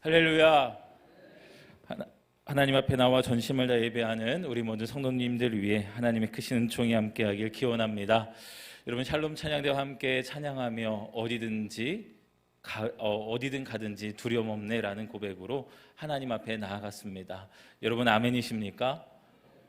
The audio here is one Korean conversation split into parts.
할렐루야. 하나님 앞에 나와 전심을 다 예배하는 우리 모든 성도님들 위해 하나님의 크신 은총이 함께하길 기원합니다. 여러분 샬롬 찬양대와 함께 찬양하며 어디든 가든지 두려움 없네라는 고백으로 하나님 앞에 나아갔습니다. 여러분 아멘이십니까?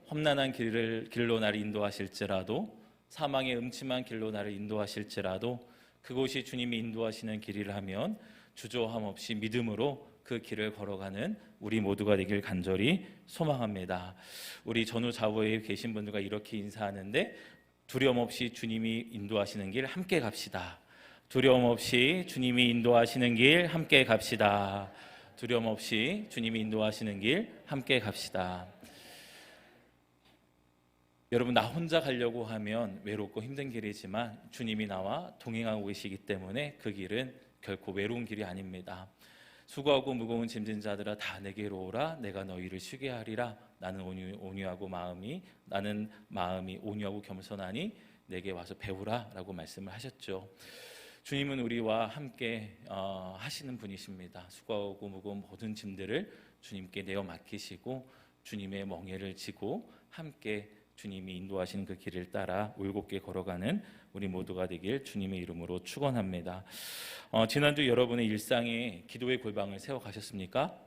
험난한 길로 나를 인도하실지라도, 사망의 음침한 길로 나를 인도하실지라도 그곳이 주님이 인도하시는 길이라 하면 주저함 없이 믿음으로 그 길을 걸어가는 우리 모두가 되길 간절히 소망합니다. 우리 전후 좌우에 계신 분들과 이렇게 인사하는데, 두려움 없이 주님이 인도하시는 길 함께 갑시다. 두려움 없이 주님이 인도하시는 길 함께 갑시다. 두려움 없이 주님이 인도하시는 길 함께 갑시다. 여러분, 나 혼자 가려고 하면 외롭고 힘든 길이지만 주님이 나와 동행하고 계시기 때문에 그 길은 결코 외로운 길이 아닙니다. 수고하고 무거운 짐진 자들아 다 내게로 오라. 내가 너희를 쉬게 하리라. 나는 마음이 온유하고 겸손하니 내게 와서 배우라라고 말씀을 하셨죠. 주님은 우리와 함께 하시는 분이십니다. 수고하고 무거운 모든 짐들을 주님께 내어 맡기시고 주님의 멍에를 지고 함께 주님이 인도하시는 그 길을 따라 올곧게 걸어가는 우리 모두가 되길 주님의 이름으로 축원합니다. 지난주 여러분의 일상에 기도의 골방을 세워가셨습니까?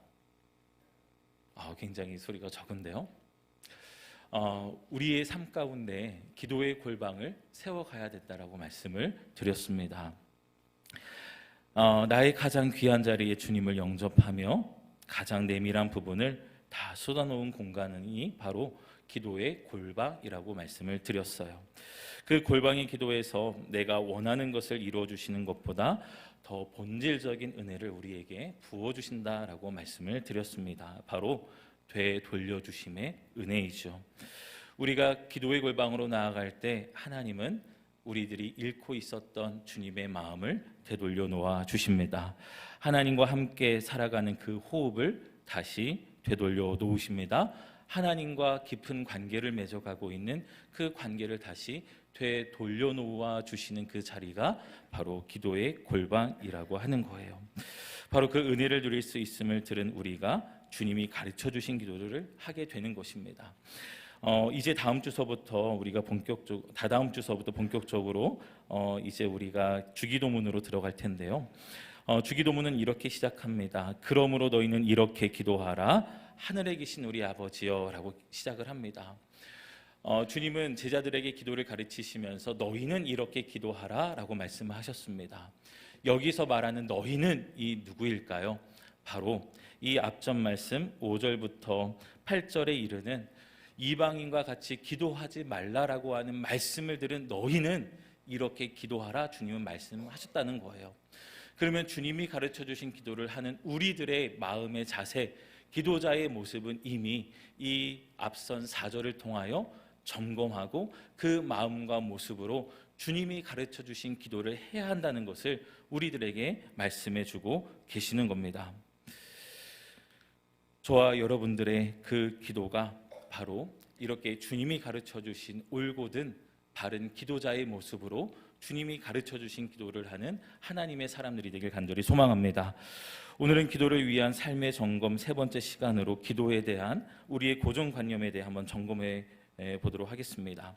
굉장히 소리가 적은데요. 우리의 삶 가운데 기도의 골방을 세워가야 된다라고 말씀을 드렸습니다. 나의 가장 귀한 자리에 주님을 영접하며 가장 내밀한 부분을 다 쏟아놓은 공간이 바로 기도의 골방이라고 말씀을 드렸어요. 그 골방의 기도에서 내가 원하는 것을 이루어주시는 것보다 더 본질적인 은혜를 우리에게 부어주신다라고 말씀을 드렸습니다. 바로 되돌려주심의 은혜이죠. 우리가 기도의 골방으로 나아갈 때 하나님은 우리들이 잃고 있었던 주님의 마음을 되돌려 놓아 주십니다. 하나님과 함께 살아가는 그 호흡을 다시 되돌려 놓으십니다. 하나님과 깊은 관계를 맺어가고 있는 그 관계를 다시 되돌려 놓아 주시는 그 자리가 바로 기도의 골방이라고 하는 거예요. 바로 그 은혜를 누릴 수 있음을 들은 우리가 주님이 가르쳐 주신 기도를 하게 되는 것입니다. 이제 다다음 주서부터 본격적으로 이제 우리가 주기도문으로 들어갈 텐데요. 주기도문은 이렇게 시작합니다. 그러므로 너희는 이렇게 기도하라. 하늘에 계신 우리 아버지여 라고 시작을 합니다. 주님은 제자들에게 기도를 가르치시면서 너희는 이렇게 기도하라 라고 말씀을 하셨습니다. 여기서 말하는 너희는 이 누구일까요? 바로 이 앞전 말씀 5절부터 8절에 이르는 이방인과 같이 기도하지 말라라고 하는 말씀을 들은 너희는 이렇게 기도하라 주님은 말씀하셨다는 거예요. 그러면 주님이 가르쳐 주신 기도를 하는 우리들의 마음의 자세, 기도자의 모습은 이미 이 앞선 4절을 통하여 점검하고 그 마음과 모습으로 주님이 가르쳐 주신 기도를 해야 한다는 것을 우리들에게 말씀해 주고 계시는 겁니다. 저와 여러분들의 그 기도가 바로 이렇게 주님이 가르쳐 주신 올곧은 바른 기도자의 모습으로 주님이 가르쳐 주신 기도를 하는 하나님의 사람들이 되길 간절히 소망합니다. 오늘은 기도를 위한 삶의 점검 세 번째 시간으로 기도에 대한 우리의 고정관념에 대해 한번 점검해 보도록 하겠습니다.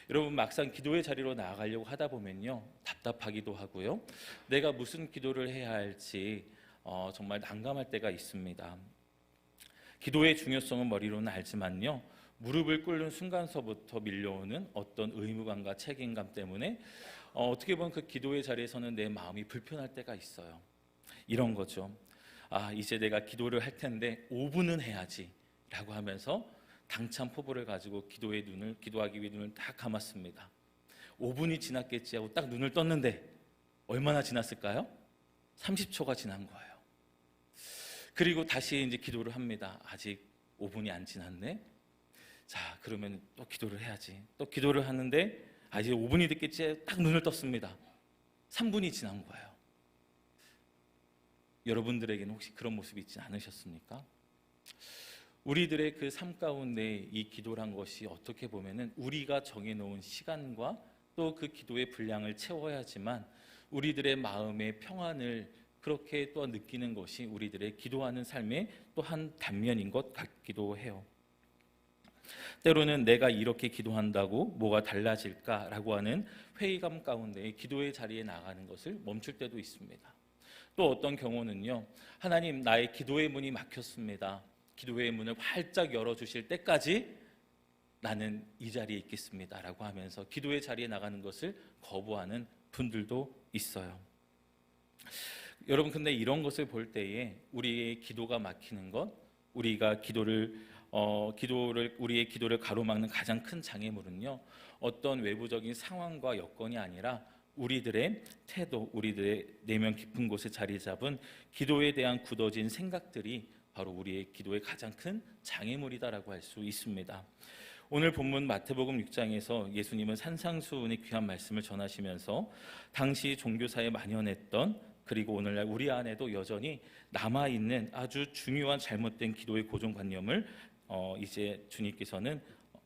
여러분, 막상 기도의 자리로 나아가려고 하다 보면요, 답답하기도 하고요, 내가 무슨 기도를 해야 할지 정말 난감할 때가 있습니다. 기도의 중요성은 머리로는 알지만요, 무릎을 꿇는 순간서부터 밀려오는 어떤 의무감과 책임감 때문에 어떻게 보면 그 기도의 자리에서는 내 마음이 불편할 때가 있어요. 이런 거죠. 이제 내가 기도를 할 텐데 5분은 해야지 라고 하면서 당찬 포부를 가지고 기도하기 위해 눈을 딱 감았습니다. 5분이 지났겠지 하고 딱 눈을 떴는데 얼마나 지났을까요? 30초가 지난 거예요. 그리고 다시 이제 기도를 합니다. 아직 5분이 안 지났네. 자, 그러면 또 기도를 해야지. 또 기도를 하는데 이제 5분이 됐겠지. 딱 눈을 떴습니다. 3분이 지난 거예요. 여러분들에게는 혹시 그런 모습이 있지 않으셨습니까? 우리들의 그 삶 가운데 이 기도란 것이 어떻게 보면은 우리가 정해놓은 시간과 또 그 기도의 분량을 채워야지만 우리들의 마음의 평안을 그렇게 또 느끼는 것이 우리들의 기도하는 삶의 또 한 단면인 것 같기도 해요. 때로는 내가 이렇게 기도한다고 뭐가 달라질까라고 하는 회의감 가운데 기도의 자리에 나가는 것을 멈출 때도 있습니다. 또 어떤 경우는요, 하나님, 나의 기도의 문이 막혔습니다. 기도의 문을 활짝 열어주실 때까지 나는 이 자리에 있겠습니다라고 하면서 기도의 자리에 나가는 것을 거부하는 분들도 있어요. 여러분, 근데 이런 것을 볼 때에 우리의 기도가 막히는 것, 우리가 우리의 기도를 가로막는 가장 큰 장애물은요, 어떤 외부적인 상황과 여건이 아니라 우리들의 태도, 우리들의 내면 깊은 곳에 자리 잡은 기도에 대한 굳어진 생각들이 바로 우리의 기도의 가장 큰 장애물이다라고 할 수 있습니다. 오늘 본문 마태복음 6장에서 예수님은 산상수훈의 귀한 말씀을 전하시면서 당시 종교사에 만연했던, 그리고 오늘날 우리 안에도 여전히 남아있는 아주 중요한 잘못된 기도의 고정관념을 이제 주님께서는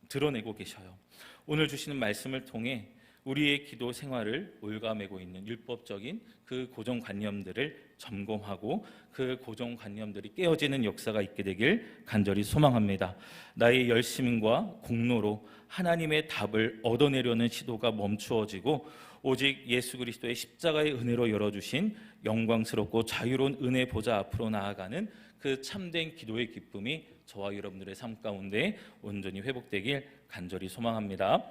드러내고 계셔요. 오늘 주시는 말씀을 통해 우리의 기도 생활을 올가매고 있는 율법적인 그 고정관념들을 점검하고 그 고정관념들이 깨어지는 역사가 있게 되길 간절히 소망합니다. 나의 열심과 공로로 하나님의 답을 얻어내려는 시도가 멈추어지고 오직 예수 그리스도의 십자가의 은혜로 열어주신 영광스럽고 자유로운 은혜 보좌 앞으로 나아가는 그 참된 기도의 기쁨이 저와 여러분들의 삶 가운데 온전히 회복되길 간절히 소망합니다.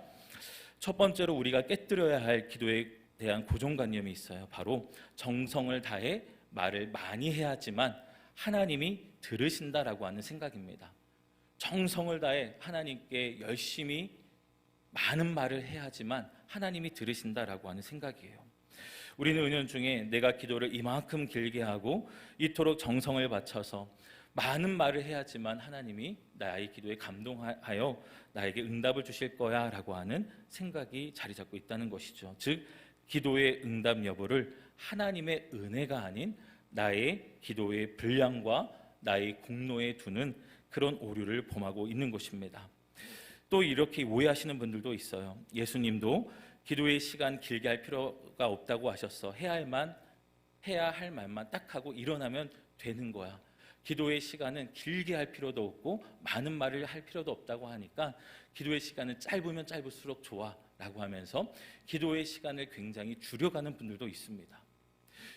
첫 번째로 우리가 깨뜨려야 할 기도에 대한 고정관념이 있어요. 바로 정성을 다해 말을 많이 해야지만 하나님이 들으신다라고 하는 생각입니다. 정성을 다해 하나님께 열심히 많은 말을 해야지만 하나님이 들으신다라고 하는 생각이에요. 우리는 은연중에 내가 기도를 이만큼 길게 하고 이토록 정성을 바쳐서 많은 말을 해야지만 하나님이 나의 기도에 감동하여 나에게 응답을 주실 거야 라고 하는 생각이 자리 잡고 있다는 것이죠. 즉 기도의 응답 여부를 하나님의 은혜가 아닌 나의 기도의 분량과 나의 공로에 두는 그런 오류를 범하고 있는 것입니다. 또 이렇게 오해하시는 분들도 있어요. 예수님도 기도의 시간 길게 할 필요가 없다고 하셨어. 해야 할 말만 딱 하고 일어나면 되는 거야. 기도의 시간은 길게 할 필요도 없고 많은 말을 할 필요도 없다고 하니까 기도의 시간은 짧으면 짧을수록 좋아 라고 하면서 기도의 시간을 굉장히 줄여가는 분들도 있습니다.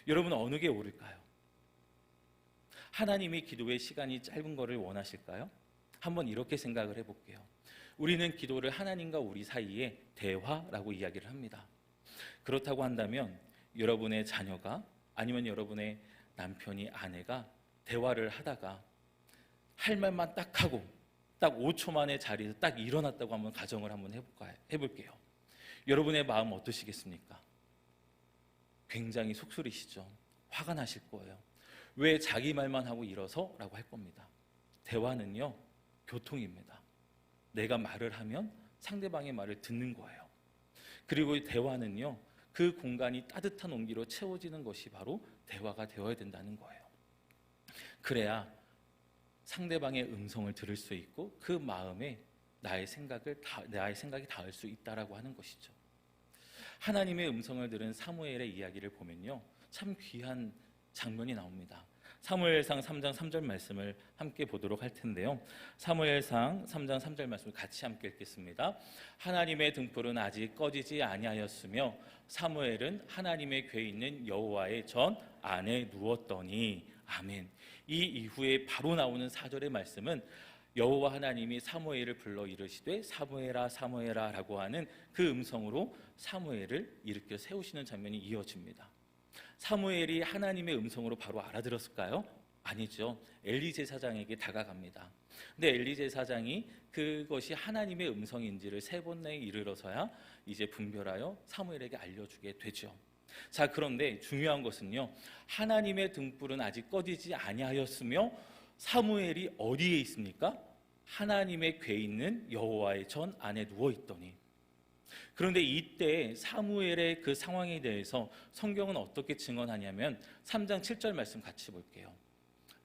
여러분, 어느 게 옳을까요? 하나님이 기도의 시간이 짧은 거를 원하실까요? 한번 이렇게 생각을 해볼게요. 우리는 기도를 하나님과 우리 사이에 대화라고 이야기를 합니다. 그렇다고 한다면 여러분의 자녀가 아니면 여러분의 남편이 아내가 대화를 하다가 할 말만 딱 하고 딱 5초 만에 자리에서 딱 일어났다고 한번 가정을 한번 해볼게요. 여러분의 마음 어떠시겠습니까? 굉장히 속쓰리시죠. 화가 나실 거예요. 왜 자기 말만 하고 일어서? 라고 할 겁니다. 대화는요, 교통입니다. 내가 말을 하면 상대방의 말을 듣는 거예요. 그리고 대화는요, 그 공간이 따뜻한 온기로 채워지는 것이 바로 대화가 되어야 된다는 거예요. 그래야 상대방의 음성을 들을 수 있고 그 마음에 나의 생각이 닿을 수 있다라고 하는 것이죠. 하나님의 음성을 들은 사무엘의 이야기를 보면요, 참 귀한 장면이 나옵니다. 사무엘상 3장 3절 말씀을 함께 보도록 할 텐데요. 사무엘상 3장 3절 말씀을 같이 함께 읽겠습니다. 하나님의 등불은 아직 꺼지지 아니하였으며 사무엘은 하나님의 궤에 있는 여호와의 전 안에 누웠더니. 아멘. 이 이후에 바로 나오는 4절의 말씀은 여호와 하나님이 사무엘을 불러 이르시되 사무엘아 사무엘아 라고 하는 그 음성으로 사무엘을 일으켜 세우시는 장면이 이어집니다. 사무엘이 하나님의 음성으로 바로 알아들었을까요? 아니죠. 엘리 제사장에게 다가갑니다. 근데 엘리 제사장이 그것이 하나님의 음성인지를 3번 내에 이르러서야 이제 분별하여 사무엘에게 알려주게 되죠. 자, 그런데 중요한 것은요, 하나님의 등불은 아직 꺼지지 아니하였으며 사무엘이 어디에 있습니까? 하나님의 궤에 있는 여호와의 전 안에 누워있더니. 그런데 이때 사무엘의 그 상황에 대해서 성경은 어떻게 증언하냐면 3장 7절 말씀 같이 볼게요.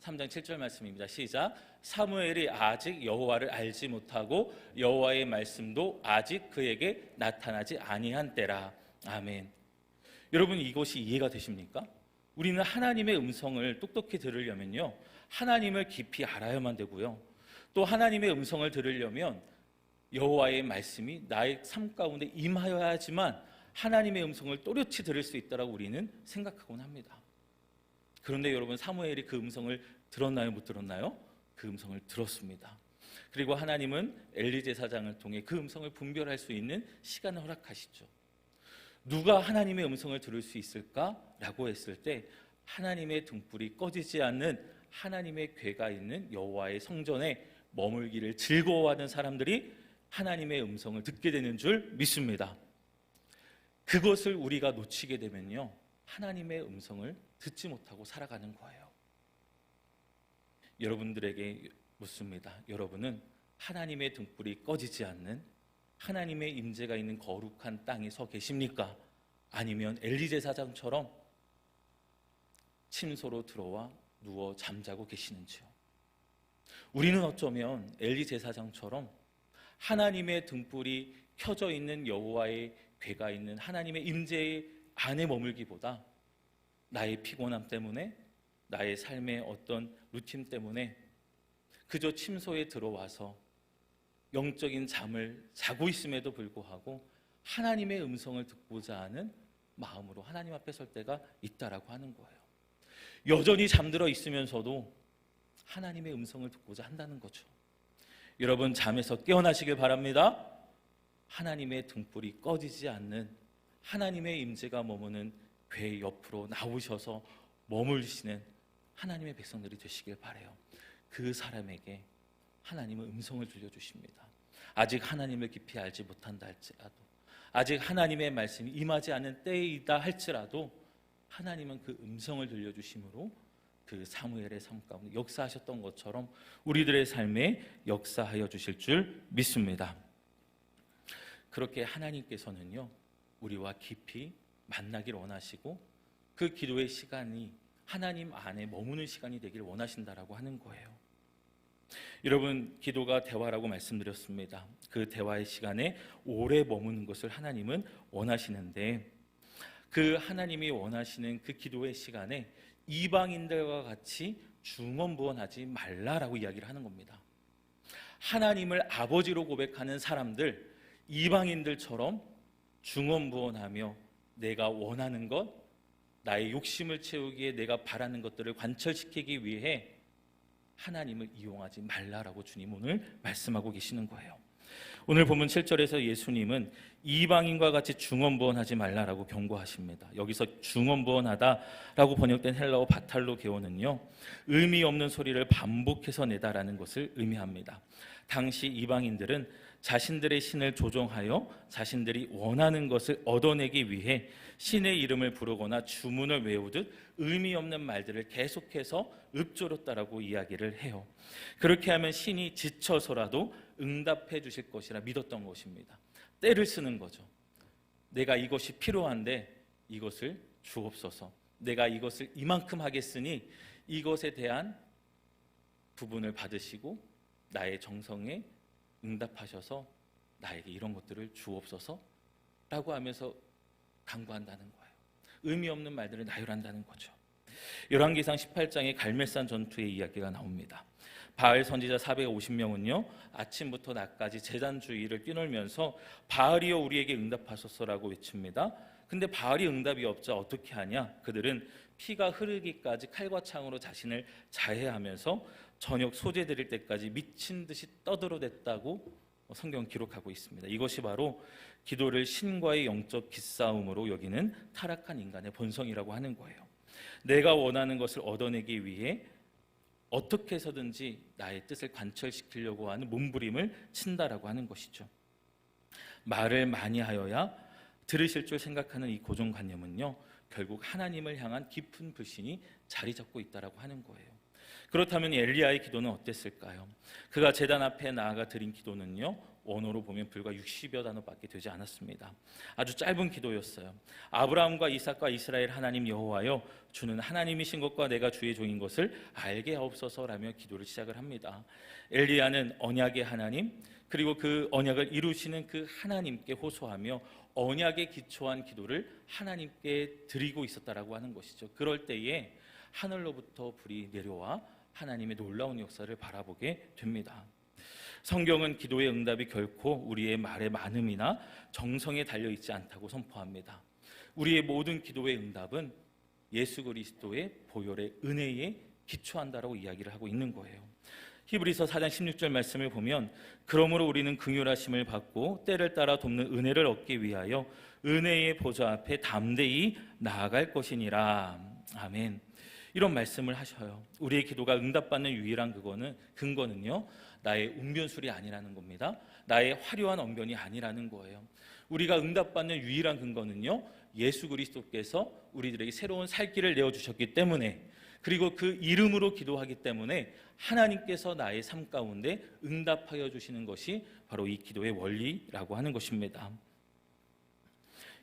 3장 7절 말씀입니다. 시작. 사무엘이 아직 여호와를 알지 못하고 여호와의 말씀도 아직 그에게 나타나지 아니한 때라. 아멘. 여러분, 이것이 이해가 되십니까? 우리는 하나님의 음성을 똑똑히 들으려면요, 하나님을 깊이 알아야만 되고요, 또 하나님의 음성을 들으려면 여호와의 말씀이 나의 삶 가운데 임하여야지만 하나님의 음성을 또렷이 들을 수 있다라고 우리는 생각하곤 합니다. 그런데 여러분, 사무엘이 그 음성을 들었나요? 못 들었나요? 그 음성을 들었습니다. 그리고 하나님은 엘리 제사장을 통해 그 음성을 분별할 수 있는 시간을 허락하시죠. 누가 하나님의 음성을 들을 수 있을까라고 했을 때, 하나님의 등불이 꺼지지 않는 하나님의 궤가 있는 여호와의 성전에 머물기를 즐거워하는 사람들이 하나님의 음성을 듣게 되는 줄 믿습니다. 그것을 우리가 놓치게 되면요, 하나님의 음성을 듣지 못하고 살아가는 거예요. 여러분들에게 묻습니다. 여러분은 하나님의 등불이 꺼지지 않는 하나님의 임재가 있는 거룩한 땅에 서 계십니까? 아니면 엘리 제사장처럼 침소로 들어와 누워 잠자고 계시는지요? 우리는 어쩌면 엘리 제사장처럼 하나님의 등불이 켜져 있는 여호와의 궤가 있는 하나님의 임재 안에 머물기보다 나의 피곤함 때문에, 나의 삶의 어떤 루틴 때문에 그저 침소에 들어와서 영적인 잠을 자고 있음에도 불구하고 하나님의 음성을 듣고자 하는 마음으로 하나님 앞에 설 때가 있다라고 하는 거예요. 여전히 잠들어 있으면서도 하나님의 음성을 듣고자 한다는 거죠. 여러분, 잠에서 깨어나시길 바랍니다. 하나님의 등불이 꺼지지 않는 하나님의 임재가 머무는 궤 옆으로 나오셔서 머물시는 하나님의 백성들이 되시길 바라요. 그 사람에게 하나님은 음성을 들려주십니다. 아직 하나님을 깊이 알지 못한다 할지라도, 아직 하나님의 말씀이 임하지 않은 때이다 할지라도 하나님은 그 음성을 들려주심으로 그 사무엘의 삶 가운데 역사하셨던 것처럼 우리들의 삶에 역사하여 주실 줄 믿습니다. 그렇게 하나님께서는요, 우리와 깊이 만나길 원하시고 그 기도의 시간이 하나님 안에 머무는 시간이 되길 원하신다라고 하는 거예요. 여러분, 기도가 대화라고 말씀드렸습니다. 그 대화의 시간에 오래 머무는 것을 하나님은 원하시는데, 그 하나님이 원하시는 그 기도의 시간에 이방인들과 같이 중언부언하지 말라라고 이야기를 하는 겁니다. 하나님을 아버지로 고백하는 사람들, 이방인들처럼 중언부언하며 내가 원하는 것, 나의 욕심을 채우기에 내가 바라는 것들을 관철시키기 위해 하나님을 이용하지 말라라고 주님 오늘 말씀하고 계시는 거예요. 오늘 본문 7절에서 예수님은 이방인과 같이 중언부언하지 말라라고 경고하십니다. 여기서 중언부언하다라고 번역된 헬라어 바탈로 게오는요, 의미 없는 소리를 반복해서 내다라는 것을 의미합니다. 당시 이방인들은 자신들의 신을 조종하여 자신들이 원하는 것을 얻어내기 위해 신의 이름을 부르거나 주문을 외우듯 의미 없는 말들을 계속해서 읊조렸다라고 이야기를 해요. 그렇게 하면 신이 지쳐서라도 응답해 주실 것이라 믿었던 것입니다. 때를 쓰는 거죠. 내가 이것이 필요한데 이것을 주옵소서. 내가 이것을 이만큼 하겠으니 이것에 대한 부분을 받으시고 나의 정성에 응답하셔서 나에게 이런 것들을 주옵소서 라고 하면서 강구한다는 거예요. 의미 없는 말들을 나열한다는 거죠. 열왕기상 18장에 갈멜산 전투의 이야기가 나옵니다. 바알 선지자 450명은요 아침부터 낮까지 제단 주위를 뛰놀면서 바알이여 우리에게 응답하소서라고 외칩니다. 근데 바알이 응답이 없자 어떻게 하냐? 그들은 피가 흐르기까지 칼과 창으로 자신을 자해하면서 저녁 소재 드릴 때까지 미친 듯이 떠들어댔다고 성경 기록하고 있습니다. 이것이 바로 기도를 신과의 영적 기싸움으로 여기는 타락한 인간의 본성이라고 하는 거예요. 내가 원하는 것을 얻어내기 위해 어떻게 해서든지 나의 뜻을 관철시키려고 하는 몸부림을 친다라고 하는 것이죠. 말을 많이 하여야 들으실 줄 생각하는 이 고정관념은요 결국 하나님을 향한 깊은 불신이 자리 잡고 있다라고 하는 거예요. 그렇다면 엘리야의 기도는 어땠을까요? 그가 제단 앞에 나아가 드린 기도는요 원어로 보면 불과 60여 단어밖에 되지 않았습니다. 아주 짧은 기도였어요. 아브라함과 이삭과 이스라엘 하나님 여호와여, 주는 하나님이신 것과 내가 주의 종인 것을 알게 하옵소서라며 기도를 시작을 합니다. 엘리야는 언약의 하나님 그리고 그 언약을 이루시는 그 하나님께 호소하며 언약에 기초한 기도를 하나님께 드리고 있었다라고 하는 것이죠. 그럴 때에 하늘로부터 불이 내려와 하나님의 놀라운 역사를 바라보게 됩니다. 성경은 기도의 응답이 결코 우리의 말의 많음이나 정성에 달려있지 않다고 선포합니다. 우리의 모든 기도의 응답은 예수 그리스도의 보혈의 은혜에 기초한다라고 이야기를 하고 있는 거예요. 히브리서 4장 16절 말씀을 보면 그러므로 우리는 긍휼하심을 받고 때를 따라 돕는 은혜를 얻기 위하여 은혜의 보좌 앞에 담대히 나아갈 것이니라. 아멘. 이런 말씀을 하셔요. 우리의 기도가 응답받는 유일한 근거는요, 나의 웅변술이 아니라는 겁니다. 나의 화려한 언변이 아니라는 거예요. 우리가 응답받는 유일한 근거는요, 예수 그리스도께서 우리들에게 새로운 살 길을 내어주셨기 때문에, 그리고 그 이름으로 기도하기 때문에 하나님께서 나의 삶 가운데 응답하여 주시는 것이 바로 이 기도의 원리라고 하는 것입니다.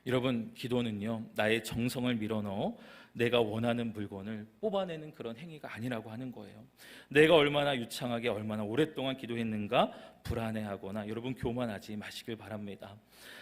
여러분, 기도는요, 나의 정성을 밀어넣어 내가 원하는 물건을 뽑아내는 그런 행위가 아니라고 하는 거예요. 내가 얼마나 유창하게 얼마나 오랫동안 기도했는가 불안해하거나 여러분 교만하지 마시길 바랍니다.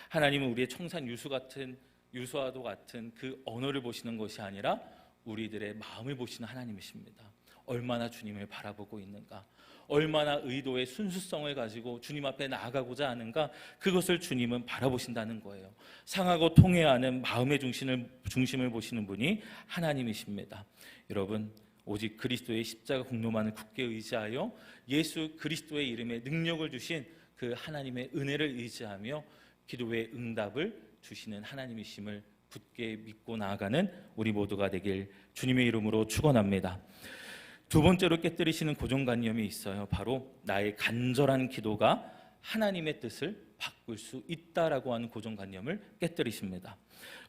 하나님은 우리의 청산 유수와도 같은 그 언어를 보시는 것이 아니라 우리들의 마음을 보시는 하나님이십니다. 얼마나 주님을 바라보고 있는가, 얼마나 의도의 순수성을 가지고 주님 앞에 나아가고자 하는가, 그것을 주님은 바라보신다는 거예요. 상하고 통해하는 마음의 중심을 보시는 분이 하나님이십니다. 여러분, 오직 그리스도의 십자가 공로만을 굳게 의지하여 예수 그리스도의 이름에 능력을 주신 그 하나님의 은혜를 의지하며 기도의 응답을 주시는 하나님이심을 굳게 믿고 나아가는 우리 모두가 되길 주님의 이름으로 축원합니다. 두 번째로 깨뜨리시는 고정관념이 있어요. 바로 나의 간절한 기도가 하나님의 뜻을 바꿀 수 있다라고 하는 고정관념을 깨뜨리십니다.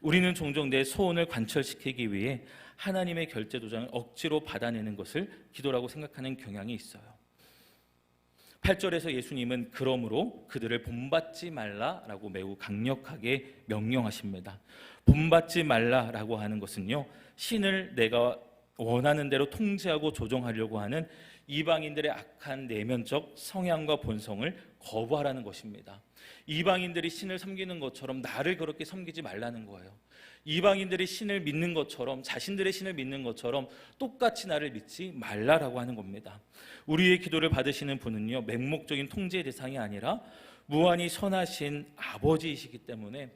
우리는 종종 내 소원을 관철시키기 위해 하나님의 결제 도장을 억지로 받아내는 것을 기도라고 생각하는 경향이 있어요. 8절에서 예수님은 그러므로 그들을 본받지 말라라고 매우 강력하게 명령하십니다. 본받지 말라라고 하는 것은요, 신을 내가 원하는 대로 통제하고 조종하려고 하는 이방인들의 악한 내면적 성향과 본성을 거부하라는 것입니다. 이방인들이 신을 섬기는 것처럼 나를 그렇게 섬기지 말라는 거예요. 이방인들이 신을 믿는 것처럼, 자신들의 신을 믿는 것처럼 똑같이 나를 믿지 말라라고 하는 겁니다. 우리의 기도를 받으시는 분은요, 맹목적인 통제의 대상이 아니라 무한히 선하신 아버지이시기 때문에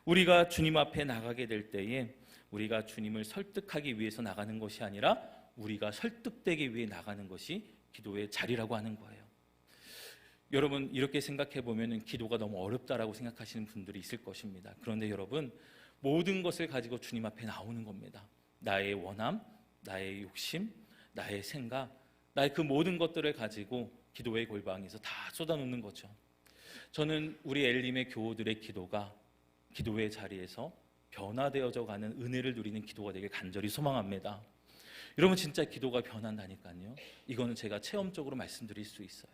우리가 주님 앞에 나가게 될 때에 우리가 주님을 설득하기 위해서 나가는 것이 아니라 우리가 설득되기 위해 나가는 것이 기도의 자리라고 하는 거예요. 여러분, 이렇게 생각해 보면 기도가 너무 어렵다라고 생각하시는 분들이 있을 것입니다. 그런데 여러분, 모든 것을 가지고 주님 앞에 나오는 겁니다. 나의 원함, 나의 욕심, 나의 생각, 나의 그 모든 것들을 가지고 기도의 골방에서 다 쏟아놓는 거죠. 저는 우리 엘림의 교우들의 기도가 기도의 자리에서 변화되어져 가는 은혜를 누리는 기도가 되길 간절히 소망합니다. 여러분, 진짜 기도가 변한다니까요. 이거는 제가 체험적으로 말씀드릴 수 있어요.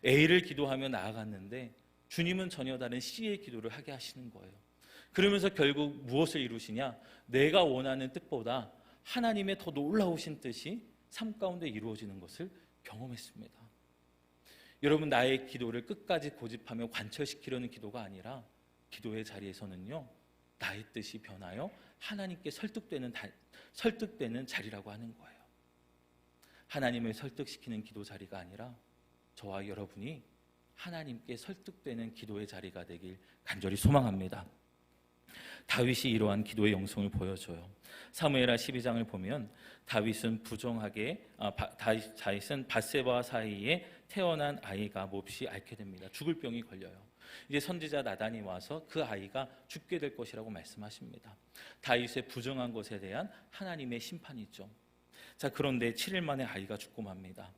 A를 기도하며 나아갔는데 주님은 전혀 다른 C의 기도를 하게 하시는 거예요. 그러면서 결국 무엇을 이루시냐? 내가 원하는 뜻보다 하나님의 더 놀라우신 뜻이 삶 가운데 이루어지는 것을 경험했습니다. 여러분, 나의 기도를 끝까지 고집하며 관철시키려는 기도가 아니라 기도의 자리에서는요, 나의 뜻이 변하여 하나님께 설득되는 자리라고 하는 거예요. 하나님을 설득시키는 기도 자리가 아니라 저와 여러분이 하나님께 설득되는 기도의 자리가 되길 간절히 소망합니다. 다윗이 이러한 기도의 영성을 보여줘요. 사무엘하 12장을 보면 다윗은 밧세바와 사이에 태어난 아이가 몹시 앓게 됩니다. 죽을 병이 걸려요. 이제 선지자 나단이 와서 그 아이가 죽게 될 것이라고 말씀하십니다. 다윗의 부정한 것에 대한 하나님의 심판이죠. 자, 그런데 7일 만에 아이가 죽고 맙니다.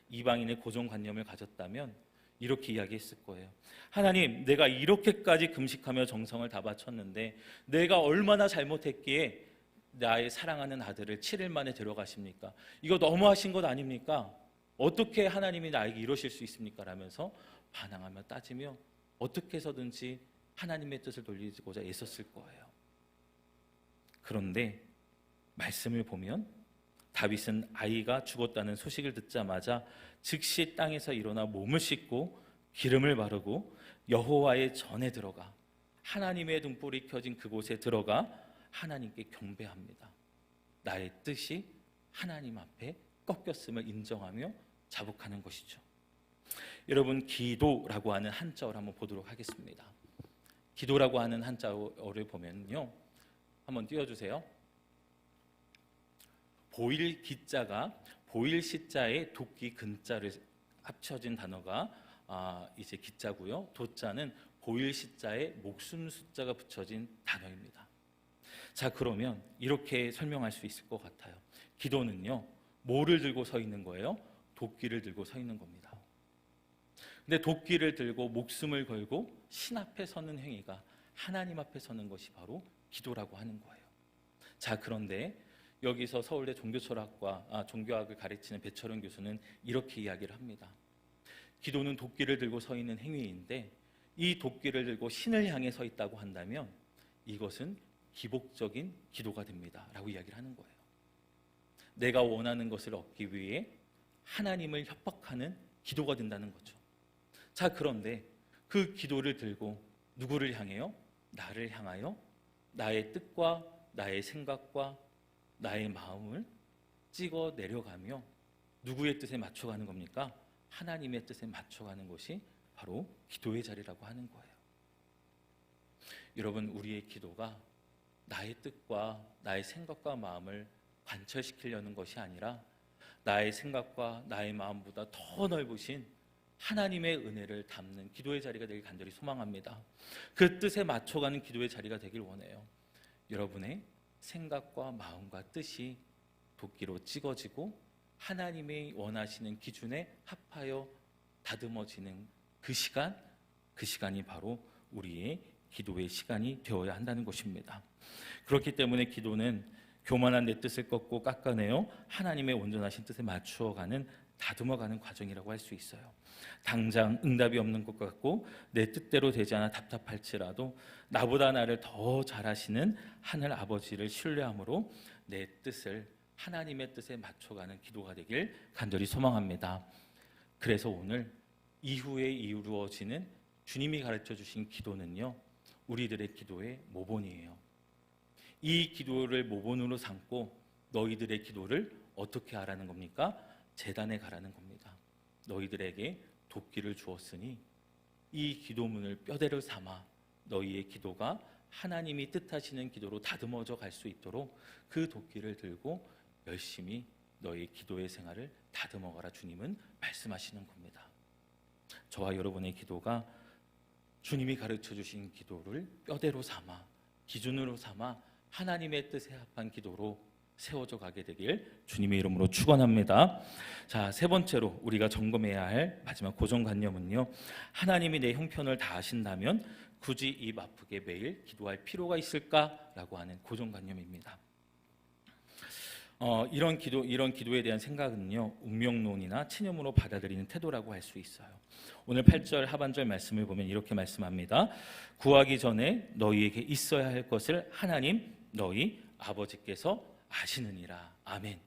이방인의 고정관념을 가졌다면 이렇게 이야기했을 거예요. 하나님, 내가 이렇게까지 금식하며 정성을 다 바쳤는데 내가 얼마나 잘못했기에 나의 사랑하는 아들을 7일 만에 데려가십니까? 이거 너무하신 것 아닙니까? 어떻게 하나님이 나에게 이러실 수 있습니까? 라면서 반항하며 따지며 어떻게 해서든지 하나님의 뜻을 돌리고자 애썼을 거예요. 그런데 말씀을 보면 다윗은 아이가 죽었다는 소식을 듣자마자 즉시 땅에서 일어나 몸을 씻고 기름을 바르고 여호와의 전에 들어가 하나님의 등불이 켜진 그곳에 들어가 하나님께 경배합니다. 나의 뜻이 하나님 앞에 꺾였음을 인정하며 자복하는 것이죠. 여러분, 기도라고 하는 한자어를 한번 보도록 하겠습니다. 기도라고 하는 한자어를 보면요, 한번 띄워주세요. 보일 기자가 보일 시자에 도끼 근자를 합쳐진 단어가 이제 기자고요. 도자는 보일 시자에 목숨 숫자가 붙여진 단어입니다. 자, 그러면 이렇게 설명할 수 있을 것 같아요. 기도는요, 뭐를 들고 서 있는 거예요? 도끼를 들고 서 있는 겁니다. 근데 도끼를 들고 목숨을 걸고 신 앞에 서는 행위가, 하나님 앞에 서는 것이 바로 기도라고 하는 거예요. 자, 그런데 여기서 서울대 종교학을 가르치는 배철원 교수는 이렇게 이야기를 합니다. 기도는 도끼를 들고 서 있는 행위인데, 이 도끼를 들고 신을 향해 서 있다고 한다면 이것은 기복적인 기도가 됩니다 라고 이야기를 하는 거예요. 내가 원하는 것을 얻기 위해 하나님을 협박하는 기도가 된다는 거죠. 자, 그런데 그 기도를 들고 누구를 향해요? 나를 향하여 나의 뜻과 나의 생각과 나의 마음을 찍어 내려가며 누구의 뜻에 맞춰가는 겁니까? 하나님의 뜻에 맞춰가는 것이 바로 기도의 자리라고 하는 거예요. 여러분, 우리의 기도가 나의 뜻과 나의 생각과 마음을 관철시키려는 것이 아니라 나의 생각과 나의 마음보다 더 넓으신 하나님의 은혜를 담는 기도의 자리가 되길 간절히 소망합니다. 그 뜻에 맞춰가는 기도의 자리가 되길 원해요. 여러분의 생각과 마음과 뜻이 도끼로 찍어지고 하나님이 원하시는 기준에 합하여 다듬어지는 그 시간이 바로 우리의 기도의 시간이 되어야 한다는 것입니다. 그렇기 때문에 기도는 교만한 내 뜻을 꺾고 깎아내어 하나님의 온전하신 뜻에 맞추어가는, 다듬어가는 과정이라고 할 수 있어요. 당장 응답이 없는 것 같고 내 뜻대로 되지 않아 답답할지라도 나보다 나를 더 잘하시는 하늘 아버지를 신뢰함으로 내 뜻을 하나님의 뜻에 맞춰가는 기도가 되길 간절히 소망합니다. 그래서 오늘 이후에 이루어지는 주님이 가르쳐 주신 기도는요, 우리들의 기도의 모본이에요. 이 기도를 모본으로 삼고 너희들의 기도를 어떻게 하라는 겁니까? 제단에 가라는 겁니다. 너희들에게 도끼를 주었으니 이 기도문을 뼈대로 삼아 너희의 기도가 하나님이 뜻하시는 기도로 다듬어져 갈 수 있도록 그 도끼를 들고 열심히 너희 기도의 생활을 다듬어가라, 주님은 말씀하시는 겁니다. 저와 여러분의 기도가 주님이 가르쳐 주신 기도를 뼈대로 삼아, 기준으로 삼아 하나님의 뜻에 합한 기도로 세워져 가게 되길 주님의 이름으로 축원합니다. 자, 세 번째로 우리가 점검해야 할 마지막 고정관념은요, 하나님이 내 형편을 다 아신다면 굳이 입 아프게 매일 기도할 필요가 있을까라고 하는 고정관념입니다. 이런 기도에 대한 생각은요, 운명론이나 체념으로 받아들이는 태도라고 할 수 있어요. 오늘 8절 하반절 말씀을 보면 이렇게 말씀합니다. 구하기 전에 너희에게 있어야 할 것을 하나님 너희 아버지께서 아시느니라. 아멘.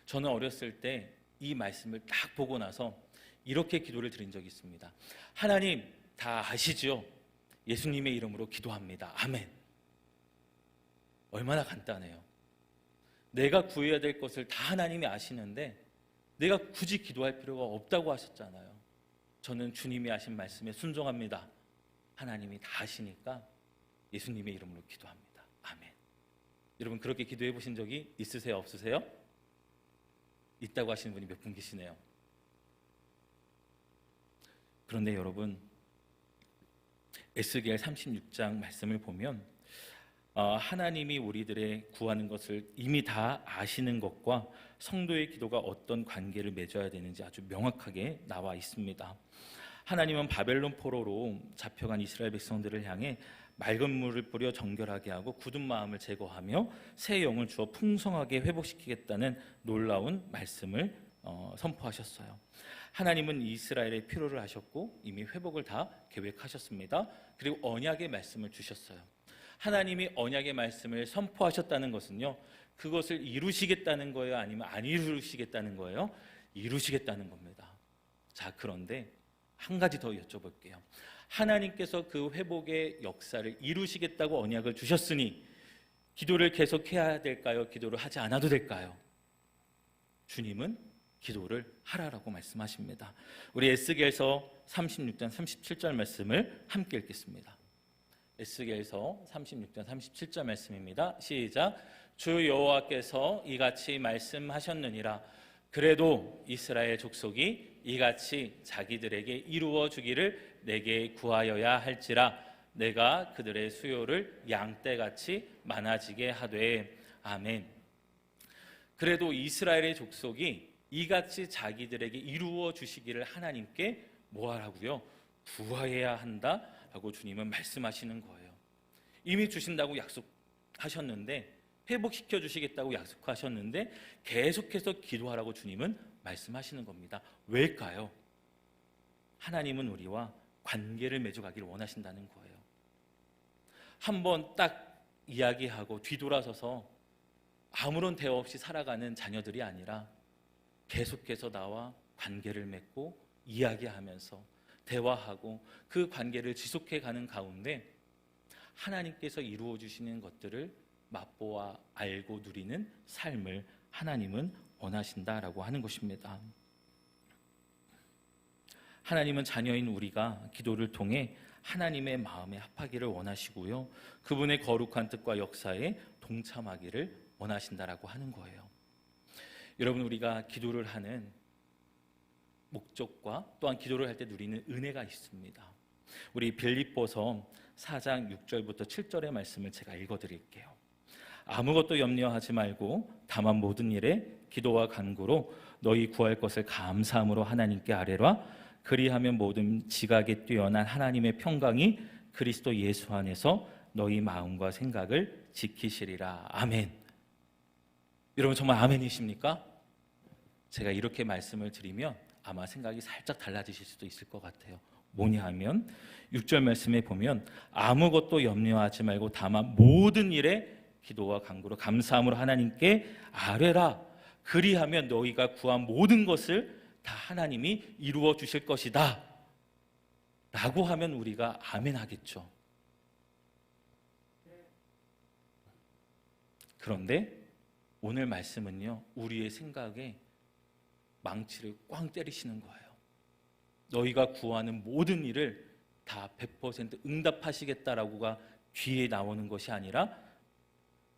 저는 어렸을 때 이 말씀을 딱 보고 나서 이렇게 기도를 드린 적이 있습니다. 하나님 다 아시죠? 예수님의 이름으로 기도합니다. 아멘. 얼마나 간단해요. 내가 구해야 될 것을 다 하나님이 아시는데 내가 굳이 기도할 필요가 없다고 하셨잖아요. 저는 주님이 하신 말씀에 순종합니다. 하나님이 다 아시니까 예수님의 이름으로 기도합니다. 아멘. 여러분, 그렇게 기도해 보신 적이 있으세요? 없으세요? 있다고 하시는 분이 몇 분 계시네요. 그런데 여러분, 에스겔 36장 말씀을 보면 하나님이 우리들의 구하는 것을 이미 다 아시는 것과 성도의 기도가 어떤 관계를 맺어야 되는지 아주 명확하게 나와 있습니다. 하나님은 바벨론 포로로 잡혀간 이스라엘 백성들을 향해 맑은 물을 뿌려 정결하게 하고 굳은 마음을 제거하며 새 영을 주어 풍성하게 회복시키겠다는 놀라운 말씀을 선포하셨어요. 하나님은 이스라엘의 필요를 하셨고 이미 회복을 다 계획하셨습니다. 그리고 언약의 말씀을 주셨어요. 하나님이 언약의 말씀을 선포하셨다는 것은요, 그것을 이루시겠다는 거예요? 아니면 안 이루시겠다는 거예요? 이루시겠다는 겁니다. 자, 그런데 한 가지 더 여쭤볼게요. 하나님께서 그 회복의 역사를 이루시겠다고 언약을 주셨으니 기도를 계속해야 될까요? 기도를 하지 않아도 될까요? 주님은 기도를 하라라고 말씀하십니다. 우리 에스겔서 36장 37절 말씀을 함께 읽겠습니다. 에스겔서 36장 37절 말씀입니다. 시작. 주 여호와께서 이같이 말씀하셨느니라. 그래도 이스라엘 족속이 이같이 자기들에게 이루어 주기를 내게 구하여야 할지라. 내가 그들의 수요를 양떼같이 많아지게 하되. 아멘. 그래도 이스라엘의 족속이 이같이 자기들에게 이루어 주시기를 하나님께 뭐하라고요? 구하여야 한다라고 주님은 말씀하시는 거예요. 이미 주신다고 약속하셨는데, 회복시켜 주시겠다고 약속하셨는데 계속해서 기도하라고 주님은 말씀하시는 겁니다. 왜일까요? 하나님은 우리와 관계를 맺어가기를 원하신다는 거예요. 한번 딱 이야기하고 뒤돌아서서 아무런 대화 없이 살아가는 자녀들이 아니라 계속해서 나와 관계를 맺고 이야기하면서 대화하고 그 관계를 지속해 가는 가운데 하나님께서 이루어 주시는 것들을 맛보아 알고 누리는 삶을 하나님은 원하신다라고 하는 것입니다. 하나님은 자녀인 우리가 기도를 통해 하나님의 마음에 합하기를 원하시고요, 그분의 거룩한 뜻과 역사에 동참하기를 원하신다라고 하는 거예요. 여러분, 우리가 기도를 하는 목적과 또한 기도를 할 때 누리는 은혜가 있습니다. 우리 빌립보서 4장 6절부터 7절의 말씀을 제가 읽어드릴게요. 아무것도 염려하지 말고 다만 모든 일에 기도와 간구로 너희 구할 것을 감사함으로 하나님께 아뢰라. 그리하면 모든 지각에 뛰어난 하나님의 평강이 그리스도 예수 안에서 너희 마음과 생각을 지키시리라. 아멘. 여러분, 정말 아멘이십니까? 제가 이렇게 말씀을 드리면 아마 생각이 살짝 달라지실 수도 있을 것 같아요. 뭐냐 하면 6절 말씀에 보면 아무것도 염려하지 말고 다만 모든 일에 기도와 간구로 감사함으로 하나님께 아뢰라. 그리하면 너희가 구한 모든 것을 다 하나님이 이루어 주실 것이다 라고 하면 우리가 아멘 하겠죠. 그런데 오늘 말씀은요, 우리의 생각에 망치를 꽝 때리시는 거예요. 너희가 구하는 모든 일을 다 100% 응답하시겠다라고가 뒤에 나오는 것이 아니라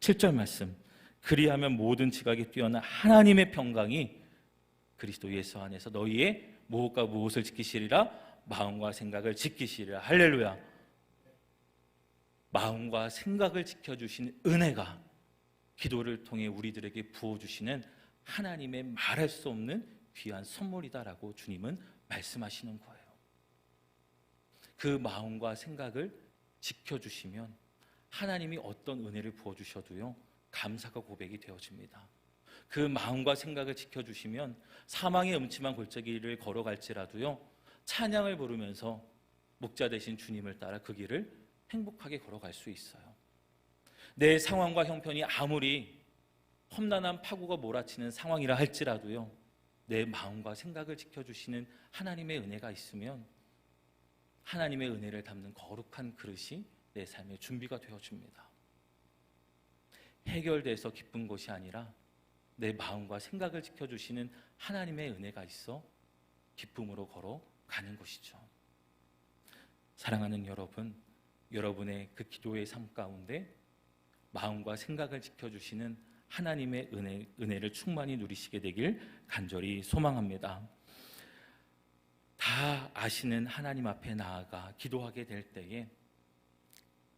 7절 말씀, 그리하면 모든 지각에 뛰어난 하나님의 평강이 그리스도 예수 안에서 너희의 무엇과 무엇을 지키시리라? 마음과 생각을 지키시리라. 할렐루야. 마음과 생각을 지켜주시는 은혜가 기도를 통해 우리들에게 부어주시는 하나님의 말할 수 없는 귀한 선물이다라고 주님은 말씀하시는 거예요. 그 마음과 생각을 지켜주시면 하나님이 어떤 은혜를 부어주셔도요, 감사가 고백이 되어집니다. 그 마음과 생각을 지켜주시면 사망의 음침한 골짜기를 걸어갈지라도요, 찬양을 부르면서 목자 되신 주님을 따라 그 길을 행복하게 걸어갈 수 있어요. 내 상황과 형편이 아무리 험난한 파고가 몰아치는 상황이라 할지라도요, 내 마음과 생각을 지켜주시는 하나님의 은혜가 있으면 하나님의 은혜를 담는 거룩한 그릇이 내 삶의 준비가 되어집니다. 해결돼서 기쁜 것이 아니라 내 마음과 생각을 지켜주시는 하나님의 은혜가 있어 기쁨으로 걸어가는 것이죠. 사랑하는 여러분, 여러분의 그 기도의 삶 가운데 마음과 생각을 지켜주시는 하나님의 은혜를 충만히 누리시게 되길 간절히 소망합니다. 다 아시는 하나님 앞에 나아가 기도하게 될 때에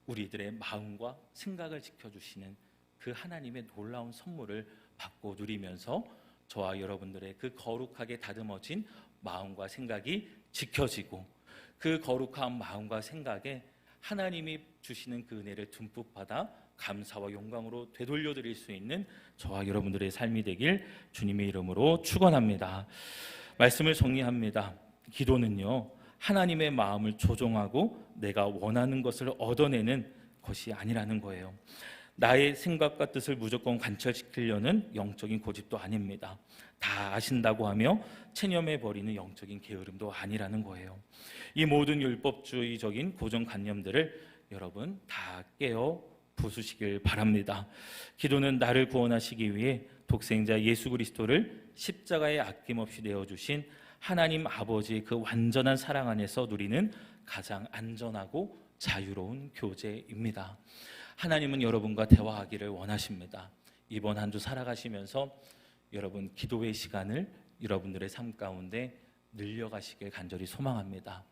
우리들의 마음과 생각을 지켜주시는 그 하나님의 놀라운 선물을 받고 누리면서 저와 여러분들의 그 거룩하게 다듬어진 마음과 생각이 지켜지고, 그 거룩한 마음과 생각에 하나님이 주시는 그 은혜를 듬뿍 받아 감사와 영광으로 되돌려 드릴 수 있는 저와 여러분들의 삶이 되길 주님의 이름으로 축원합니다. 말씀을 정리합니다. 기도는요, 하나님의 마음을 조종하고 내가 원하는 것을 얻어내는 것이 아니라는 거예요. 나의 생각과 뜻을 무조건 관철시키려는 영적인 고집도 아닙니다. 다 아신다고 하며 체념해 버리는 영적인 게으름도 아니라는 거예요. 이 모든 율법주의적인 고정관념들을 여러분 다 깨어 부수시길 바랍니다. 기도는 나를 구원하시기 위해 독생자 예수 그리스도를 십자가에 아낌없이 내어주신 하나님 아버지의 그 완전한 사랑 안에서 누리는 가장 안전하고 자유로운 교제입니다. 하나님은 여러분과 대화하기를 원하십니다. 이번 한 주 살아가시면서 여러분 기도의 시간을 여러분들의 삶 가운데 늘려가시길 간절히 소망합니다.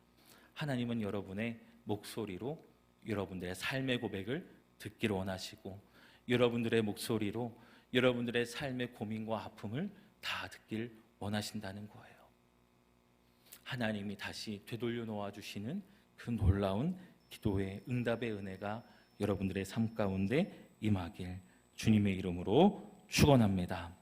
하나님은 여러분의 목소리로 여러분들의 삶의 고백을 듣기를 원하시고 여러분들의 목소리로 여러분들의 삶의 고민과 아픔을 다 듣길 원하신다는 거예요. 하나님이 다시 되돌려 놓아주시는 그 놀라운 기도의 응답의 은혜가 여러분들의 삶 가운데 임하길 주님의 이름으로 축원합니다.